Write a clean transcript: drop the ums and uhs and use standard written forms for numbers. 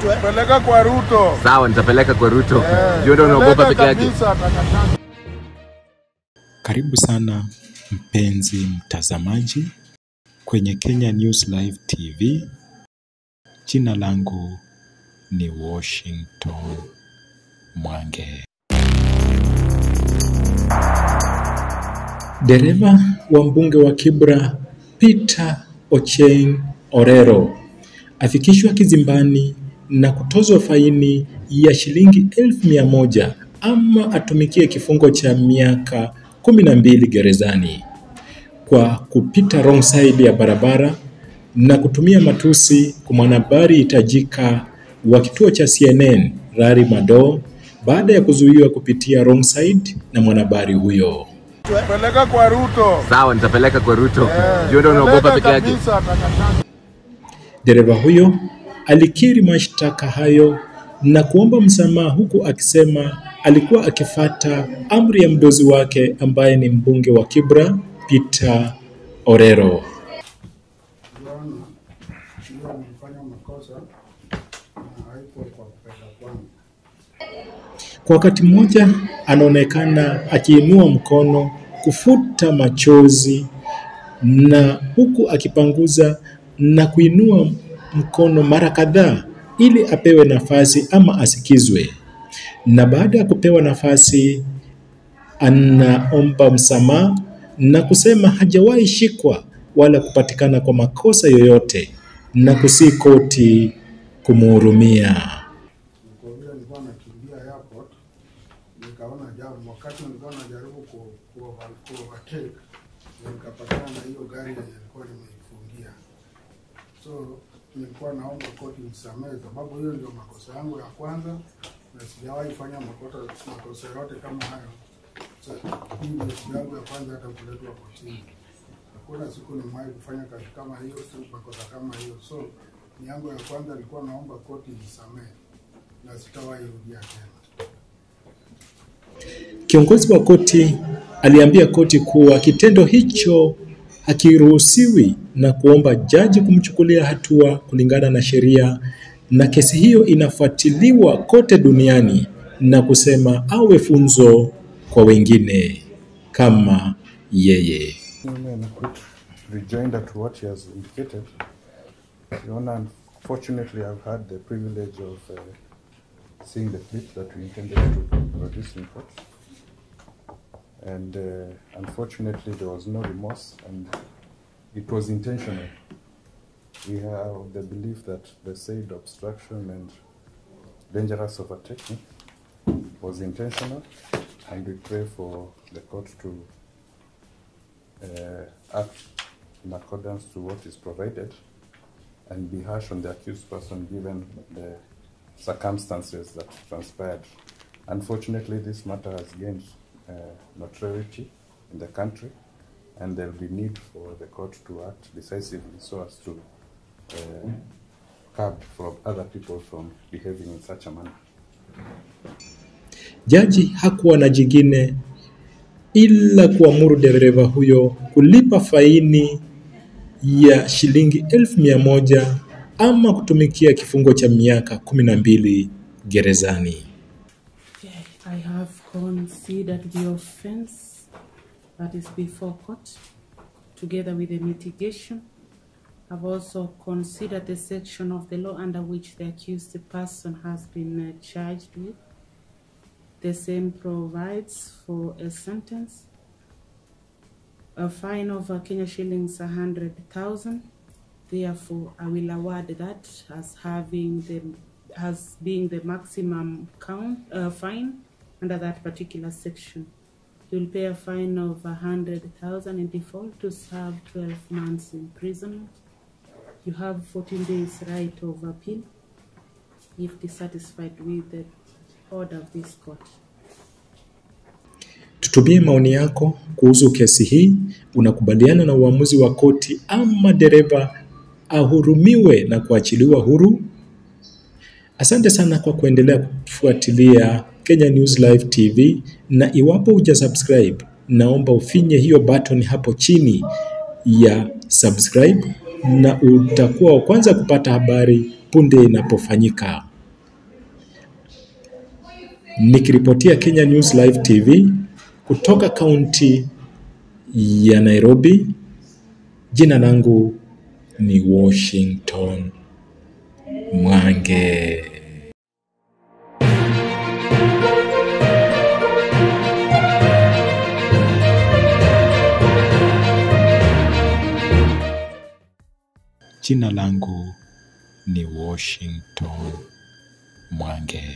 Peleka kwa Ruto. Sawa, nitapeleka kwa Ruto. Hiyo ndio unaogopa peke yake. Karibu sana mpenzi mtazamaji kwenye Kenya News Live TV. Jina langu ni Washington Mwange. Dereva wa mbunge wa Kibra Peter Ochieng Orero afikishwa kizimbani na kutozwa faini ya shilingi 1,100 ama atumikie kifungo cha miaka 12 gerezani kwa kupita wrong side ya barabara na kutumia matusi kwa mwanahabari hitajika wa kituo cha CNN Rari Mado baada ya kuzuiwa kupitia wrong side na mwanahabari huyo. Peleka kwa Ruto. Sawa, nitapeleka kwa Ruto. Hiyo ndio unaogopa peke yake. Dereva huyo alikiri mashtaka hayo na kuomba msamaha huku akisema alikuwa akifuata amri ya mdozi wake ambaye ni mbunge wa Kibra Peter Orero. Kwa wakati mmoja anaonekana akiinua mkono kufuta machozi na huku akipanguza na kuinua mkono mara kadhaa ili apewe nafasi ama asikizwe. Na baada ya kupewa nafasi anaomba msamaha na kusema hajawahi shikwa wala kupatikana kwa makosa yoyote na kusi koti kumhurumia. Nikaona jamu wakati nilikuwa najaribu overtake nikapatana na hiyo gari ilikuwa nimeifungia. So nilikuwa naomba koti msamehe sababu hiyo ndio makosa yangu ya kwanza na sijawahi fanya makosa yote kama hayo. So hii ndio siku yangu ya kwanza hata kuletwa kotini. Hakuna siku nimewahi kufanya kazi kama hiyo, makosa kama hiyo. So ni yangu ya kwanza, nilikuwa naomba koti msamehe na sitawahi rudia tena. Kiongozi wa koti aliambia koti kuwa kitendo hicho hakiruhusiwi na kuomba jaji kumchukulia hatua kulingana na sheria na kesi hiyo inafuatiliwa kote duniani na kusema awe funzo kwa wengine kama yeye. Rejoinder to what he has indicated. Unfortunately, I've had the privilege of seeing the clip that we intended to produce in court. And unfortunately, there was no remorse and it was intentional. We have the belief that the said obstruction and dangerous overtaking was intentional, and we pray for the court to act in accordance to what is provided and be harsh on the accused person given the circumstances that transpired. Unfortunately, this matter has gained notoriety in the country, and there will be need for the court to act decisively so as to curb from other people from behaving in such a manner. Jaji hakuwa na jingine ila kuamuru dereva huyo kulipa faini ya shilingi 1,100 ama kutumikia kifungo cha miaka 12 gerezani. I have considered the offense that is before court together with the mitigation. I've also considered the section of the law under which the accused person has been charged with. The same provides for a sentence, a fine of Kenya shillings 100,000. Therefore, I will award that as being the maximum fine under that particular section. You will pay a fine of 100,000 in default to serve 12 months imprisonment. You have 14 days right of appeal if dissatisfied with the order of this court. Tutumie maoni yako kuhusu kesi hii. Unakubaliana na uamuzi wa koti ama dereva ahurumiwe na kuachiliwa huru? Asante sana kwa kuendelea kufuatilia Kenya News Live TV, na iwapo hujasubscribe, naomba ufinye hiyo button hapo chini ya subscribe na utakuwa wa kwanza kupata habari punde inapofanyika. Nikiripotia Kenya News Live TV kutoka kaunti ya Nairobi, jina langu ni Washington Mwange. Jina langu ni Washington Mwange.